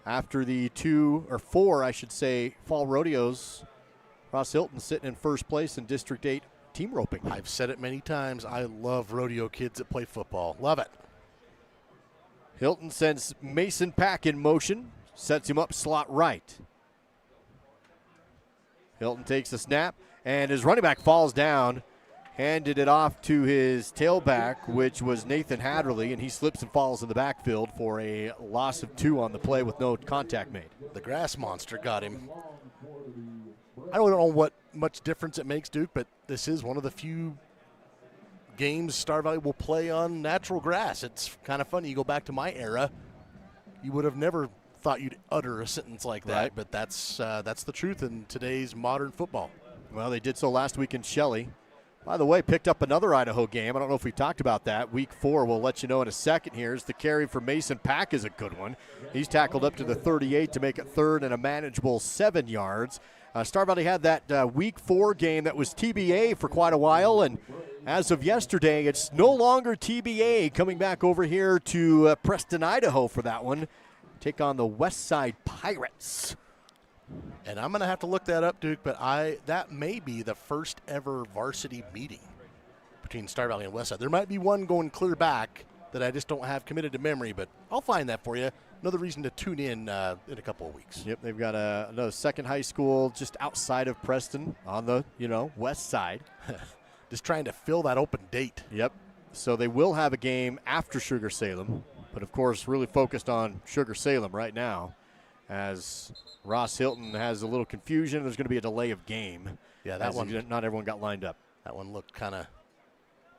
after the 4 fall rodeos, Ross Hilton sitting in first place in District 8 team roping. I've said it many times. I love rodeo kids that play football. Love it. Hilton sends Mason Pack in motion, sets him up slot right. Hilton takes the snap, and his running back falls down. handed it off to his tailback, which was Nathan Hatterley, and he slips and falls in the backfield for a loss of 2 on the play with no contact made. The grass monster got him. I don't know what much difference it makes, Duke, but this is one of the few games Star Valley will play on natural grass. It's kind of funny. You go back to my era, you would have never thought you'd utter a sentence like that, right. But that's the truth in today's modern football. Well, they did so last week in Shelley. By the way, picked up another Idaho game. I don't know if we talked about that. Week 4, we'll let you know in a second here. The carry for Mason Pack is a good one. He's tackled up to the 38 to make it 3rd and a manageable 7 yards. Star Valley had that Week 4 game that was TBA for quite a while, and as of yesterday, it's no longer TBA, coming back over here to Preston, Idaho for that one. Take on the Westside Pirates. And I'm going to have to look that up, Duke, but that may be the first ever varsity meeting between Star Valley and Westside. There might be one going clear back that I just don't have committed to memory, but I'll find that for you. Another reason to tune in a couple of weeks. Yep, they've got another second high school just outside of Preston on the, west side. Just trying to fill that open date. Yep. So they will have a game after Sugar Salem, but of course really focused on Sugar Salem right now, as Ross Hilton has a little confusion. There's going to be a delay of game. Yeah, that one. Not everyone got lined up. That one looked kind of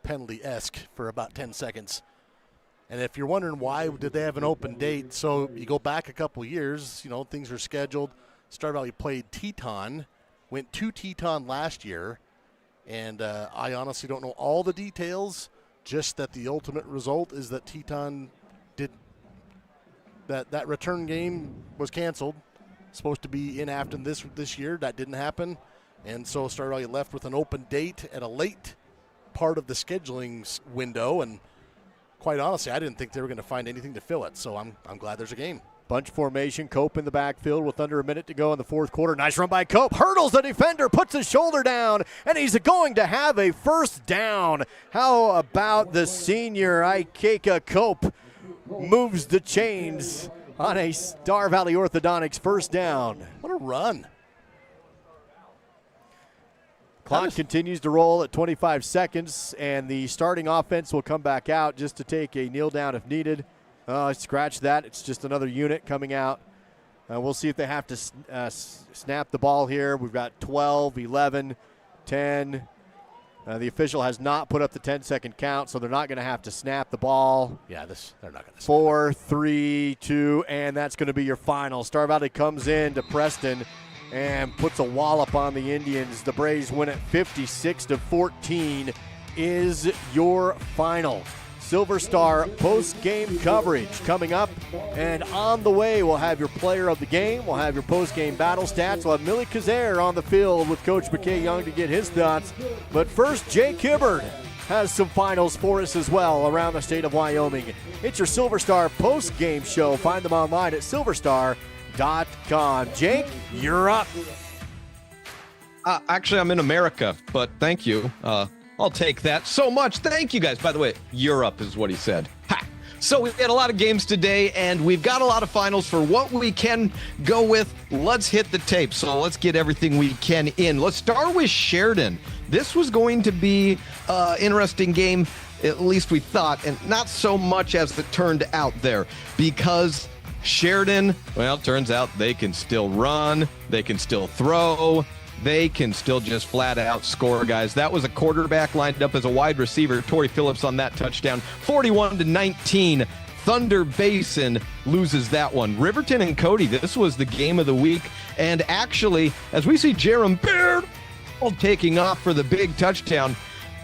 penalty-esque for about 10 seconds. And if you're wondering why did they have an open date, so you go back a couple years, things are scheduled. Star Valley played Teton, went to Teton last year, and I honestly don't know all the details, just that the ultimate result is that Teton did that return game was canceled. Supposed to be in Afton this year. That didn't happen. And so Star Valley left with an open date at a late part of the scheduling window, and quite honestly, I didn't think they were going to find anything to fill it, so I'm glad there's a game. Bunch formation, Cope in the backfield with under a minute to go in the 4th quarter. Nice run by Cope. Hurdles the defender, puts his shoulder down, and he's going to have a first down. How about the senior Ikeka Cope moves the chains on a Star Valley Orthodontics first down. What a run. Clock continues to roll at 25 seconds, and the starting offense will come back out just to take a kneel down if needed. Scratch that. It's just another unit coming out. We'll see if they have to snap the ball here. We've got 12, 11, 10. The official has not put up the 10-second count, so they're not going to have to snap the ball. Yeah, they're not going to. 4, 3, 2, and that's going to be your final. Star Valley comes in to Preston and puts a wallop on the Indians. The Braves win it 56-14 is your final. Silver Star post-game coverage coming up, and on the way we'll have your player of the game, we'll have your post-game battle stats, we'll have Millie Kazare on the field with Coach McKay Young to get his thoughts. But first, Jake Hibbard has some finals for us as well around the state of Wyoming. It's your Silver Star post-game show. Find them online at silverstar.com. Jake, you're up. Actually, I'm in America, but thank you. I'll take that so much. Thank you, guys. By the way, Europe is what he said. Ha! So we've had a lot of games today, and we've got a lot of finals for what we can go with. Let's hit the tape. So let's get everything we can in. Let's start with Sheridan. This was going to be an interesting game, at least we thought, and not so much as it turned out there, because Sheridan, well, turns out they can still run, they can still throw, they can still just flat out score, guys. That was a quarterback lined up as a wide receiver. Torrey Phillips on that touchdown. 41-19. Thunder Basin loses that one. Riverton and Cody, this was the game of the week. And actually, as we see Jerem Beard taking off for the big touchdown,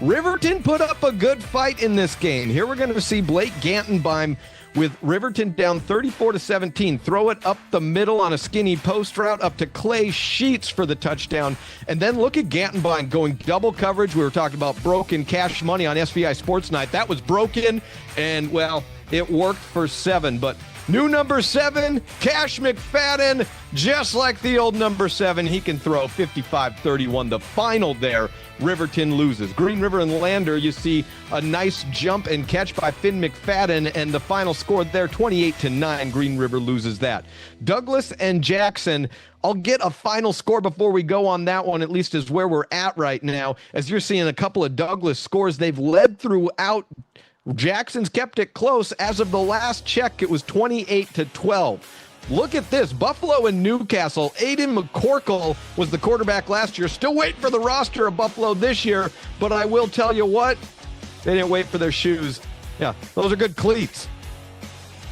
Riverton put up a good fight in this game. Here we're going to see Blake Gantenbeim with Riverton down 34-17. Throw it up the middle on a skinny post route up to Clay Sheets for the touchdown. And then look at Gantenbein going double coverage. We were talking about broken cash money on SVI Sports Night. That was broken, and, well, it worked for 7. But new number 7, Cash McFadden, just like the old number 7. He can throw 55-31, the final there Riverton loses. Green River and Lander, you see a nice jump and catch by Finn McFadden, and the final score there, 28-9. Green River loses that. Douglas and Jackson, I'll get a final score before we go on that one, at least is where we're at right now. As you're seeing a couple of Douglas scores, they've led throughout. Jackson's kept it close. As of the last check, it was 28-12. Look at this. Buffalo and Newcastle. Aiden McCorkle was the quarterback last year. Still waiting for the roster of Buffalo this year, but I will tell you what, they didn't wait for their shoes. Yeah, those are good cleats.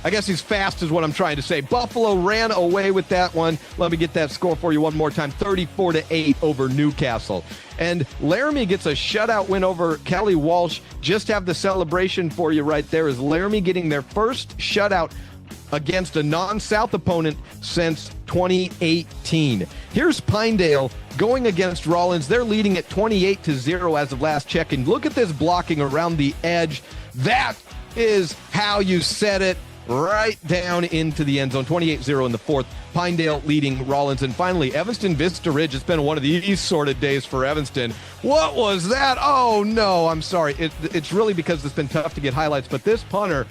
I guess he's fast is what I'm trying to say. Buffalo ran away with that one. Let me get that score for you one more time. 34-8 over Newcastle. And Laramie gets a shutout win over Kelly Walsh. Just have the celebration for you right there is Laramie getting their first shutout against a non-South opponent since 2018. Here's Pinedale going against Rollins. They're leading at 28-0 as of last check. And look at this blocking around the edge. That is how you set it right down into the end zone. 28-0 in the fourth. Pinedale leading Rollins. And finally, Evanston Vista Ridge. It's been one of these sort of days for Evanston. What was that? Oh, no, I'm sorry. It's really because it's been tough to get highlights. But this punter,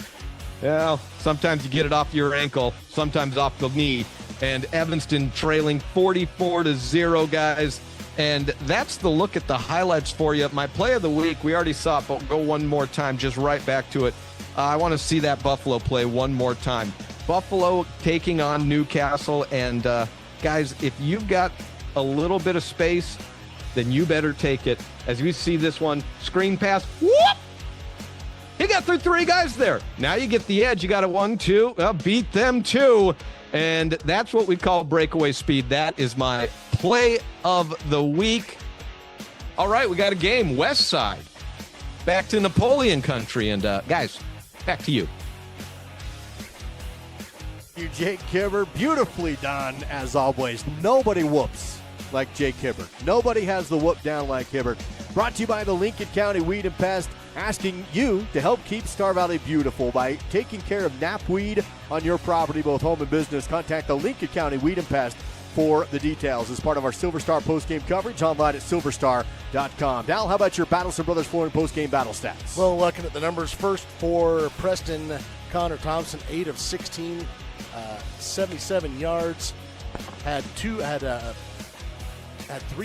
well, sometimes you get it off your ankle, sometimes off the knee. And Evanston trailing 44-0, guys. And that's the look at the highlights for you. My play of the week, we already saw it, but we'll go one more time, just right back to it. I want to see that Buffalo play one more time. Buffalo taking on Newcastle. And, guys, if you've got a little bit of space, then you better take it. As we see this one, screen pass, whoop! He got through three guys there. Now you get the edge. You got a 1-2. Beat them too. And that's what we call breakaway speed. That is my play of the week. All right, we got a game. West Side. Back to Napoleon country. And guys, back to you. You, Jake Kibber. Beautifully done, as always. Nobody whoops like Jake Kibber. Nobody has the whoop down like Kibber. Brought to you by the Lincoln County Weed and Pest, asking you to help keep Star Valley beautiful by taking care of knapweed on your property, both home and business. Contact the Lincoln County Weed and Pest for the details as part of our Silver Star postgame coverage online at silverstar.com. Dal, how about your Battleston Brothers Flooring postgame battle stats? Well, looking at the numbers first for Preston, Connor Thompson, 8 of 16, 77 yards, had 3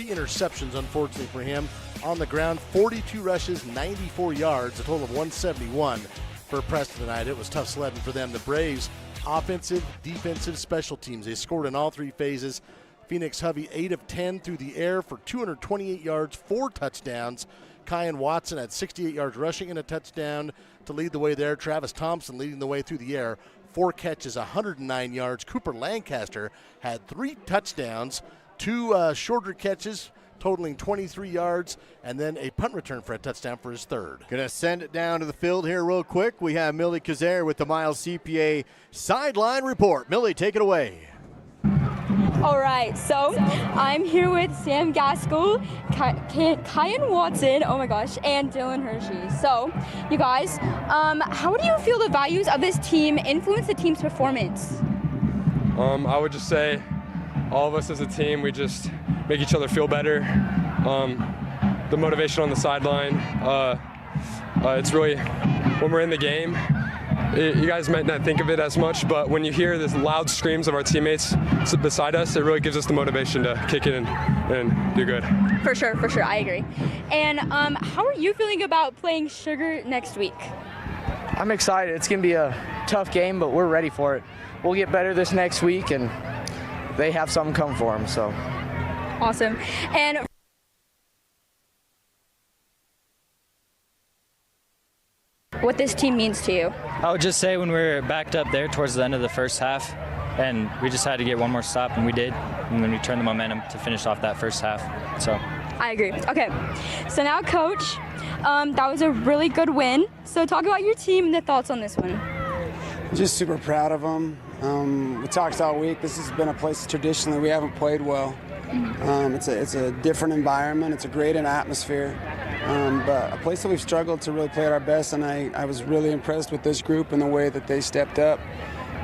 interceptions, unfortunately for him. On the ground, 42 rushes, 94 yards, a total of 171 for Preston tonight. It was tough sledding for them. The Braves, offensive, defensive, special teams. They scored in all three phases. Phoenix Hovey, 8 of 10 through the air for 228 yards, 4 touchdowns. Kyan Watson had 68 yards rushing and a touchdown to lead the way there. Travis Thompson leading the way through the air, 4 catches, 109 yards. Cooper Lancaster had 3 touchdowns, 2 shorter catches, totaling 23 yards, and then a punt return for a touchdown for his third. Going to send it down to the field here real quick. We have Millie Kazare with the Miles CPA sideline report. Millie, take it away. All right, so I'm here with Sam Gaskell, Kyan Watson, oh my gosh, and Dylan Hershey. So, you guys, how do you feel the values of this team influence the team's performance? I would just say all of us as a team, we just make each other feel better. The motivation on the sideline, it's really, when we're in the game, you guys might not think of it as much, but when you hear the loud screams of our teammates beside us, it really gives us the motivation to kick it and do good. For sure, I agree. And how are you feeling about playing Sugar next week? I'm excited. It's going to be a tough game, but we're ready for it. We'll get better this next week, and they have something come for them, so. Awesome. And what this team means to you? I would just say when we were backed up there towards the end of the first half, and we just had to get one more stop, and we did. And then we turned the momentum to finish off that first half. So. I agree. Okay, so now, Coach, that was a really good win. So talk about your team and the thoughts on this one. Just super proud of them. We talked all week. This has been a place that traditionally we haven't played well. It's a different environment. It's a great atmosphere. But a place that we've struggled to really play at our best, and I was really impressed with this group and the way that they stepped up.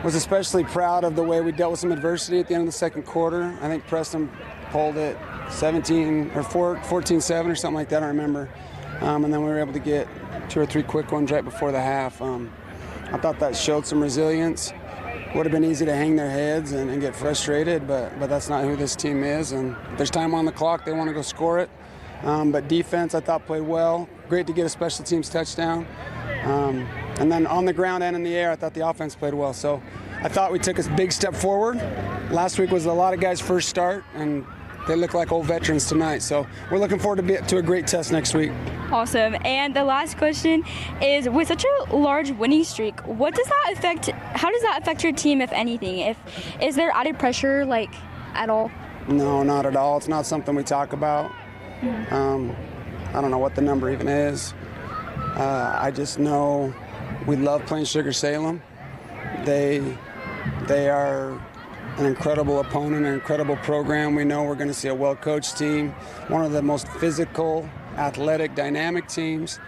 Was especially proud of the way we dealt with some adversity at the end of the second quarter. I think Preston pulled it 17 or 14-7 or something like that, I don't remember. And then we were able to get 2 or 3 quick ones right before the half. I thought that showed some resilience. Would have been easy to hang their heads and get frustrated, but that's not who this team is. And if there's time on the clock, they want to go score it. But defense, I thought, played well. Great to get a special teams touchdown. And then on the ground and in the air, I thought the offense played well. So I thought we took a big step forward. Last week was a lot of guys' first start, and they look like old veterans tonight. So we're looking forward to a great test next week. Awesome. And the last question is, with such a large winning streak, how does that affect your team, if anything? Is there added pressure, like, at all? No, not at all. It's not something we talk about. I don't know what the number even is. I just know we love playing Sugar Salem. They are an incredible opponent, an incredible program. We know we're going to see a well-coached team, one of the most physical, athletic, dynamic teams.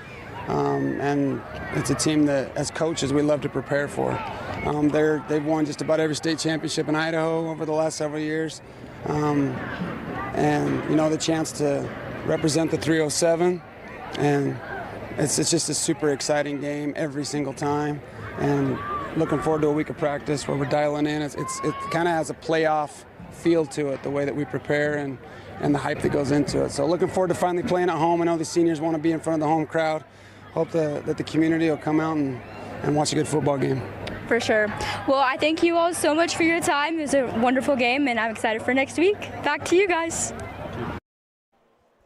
And it's a team that, as coaches, we love to prepare for. They've won just about every state championship in Idaho over the last several years. And, the chance to represent the 307. And it's just a super exciting game every single time. And looking forward to a week of practice where we're dialing in. It kind of has a playoff feel to it, the way that we prepare and the hype that goes into it. So looking forward to finally playing at home. I know the seniors want to be in front of the home crowd. Hope that the community will come out and watch a good football game. For sure. Well, I thank you all so much for your time. It was a wonderful game, and I'm excited for next week. Back to you guys.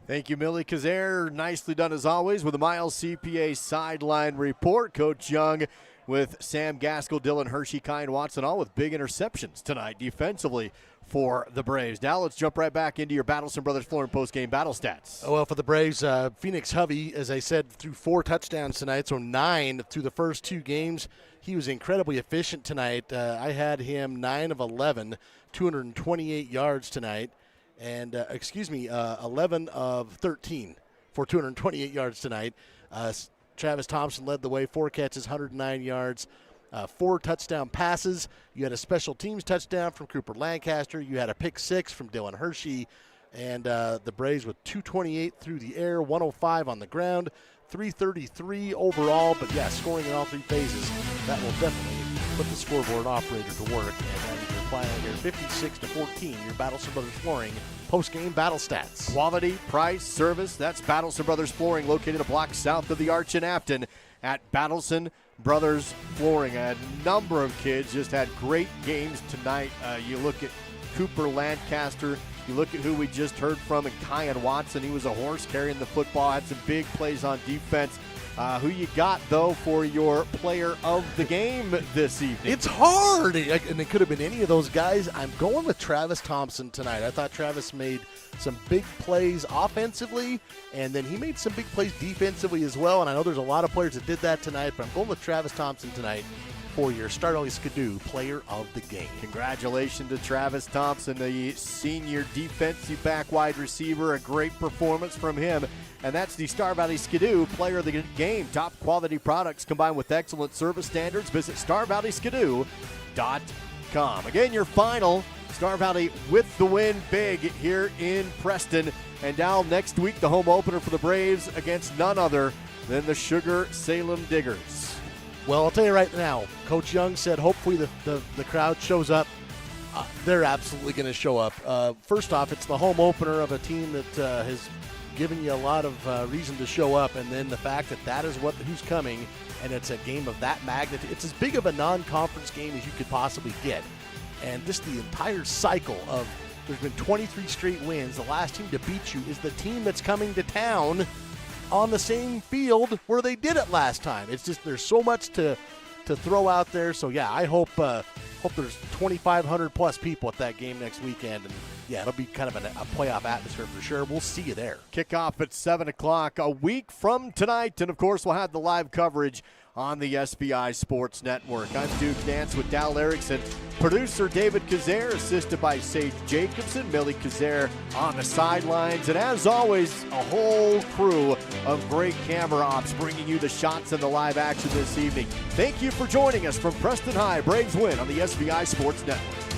Thank you, Millie Kazare. Nicely done as always with the Miles CPA sideline report. Coach Young with Sam Gaskell, Dylan Hershey, Kyan Watson, all with big interceptions tonight defensively for the Braves. Now let's jump right back into your Battleson Brothers Flooring post-game battle stats. Well, for the Braves, Phoenix Hovey, as I said, threw 4 touchdowns tonight, so 9 through the first 2 games. He was incredibly efficient tonight. I had him 9 of 11, 228 yards tonight. And, 11 of 13 for 228 yards tonight. Travis Thompson led the way, 4 catches, 109 yards, 4 touchdown passes. You had a special teams touchdown from Cooper Lancaster. You had a pick 6 from Dylan Hershey. And the Braves with 228 through the air, 105 on the ground, 333 overall. But, yeah, scoring in all 3 phases, that will definitely put the scoreboard operator to work. And that is your final here, 56-14, your Battleson Brothers Flooring post-game battle stats. Quality, price, service, that's Battleson Brothers Flooring, located a block south of the Arch in Afton at Battleson Brothers Flooring. A number of kids just had great games tonight. You look at Cooper Lancaster, you look at who we just heard from in Kyan Watson. He was a horse carrying the football, had some big plays on defense. Who you got, though, for your player of the game this evening? It's hard, and it could have been any of those guys. I'm going with Travis Thompson tonight. I thought Travis made some big plays offensively, and then he made some big plays defensively as well, and I know there's a lot of players that did that tonight, but I'm going with Travis Thompson tonight for your Star Valley Skidoo player of the game. Congratulations to Travis Thompson, the senior defensive back wide receiver. A great performance from him. And that's the Star Valley Skidoo player of the game. Top quality products combined with excellent service standards. Visit StarValleySkidoo.com. Again, your final, Star Valley with the win big here in Preston. And now next week, the home opener for the Braves against none other than the Sugar Salem Diggers. Well, I'll tell you right now, Coach Young said hopefully the crowd shows up. They're absolutely going to show up. First off, it's the home opener of a team that has given you a lot of reason to show up, and then the fact that is who's coming, and it's a game of that magnitude. It's as big of a non-conference game as you could possibly get. And just the entire cycle of, there's been 23 straight wins. The last team to beat you is the team that's coming to town on the same field where they did it last time. It's just, there's so much to throw out there. So yeah, I hope there's 2,500 plus people at that game next weekend, and yeah, it'll be kind of a playoff atmosphere for sure. We'll see you there. Kickoff at 7 o'clock a week from tonight, and of course we'll have the live coverage on the SBI Sports Network. I'm Duke Nance with Dal Erickson, producer David Kazare, assisted by Sage Jacobson, Millie Kazare on the sidelines, and as always, a whole crew of great camera ops bringing you the shots and the live action this evening. Thank you for joining us from Preston High. Braves win on the SBI Sports Network.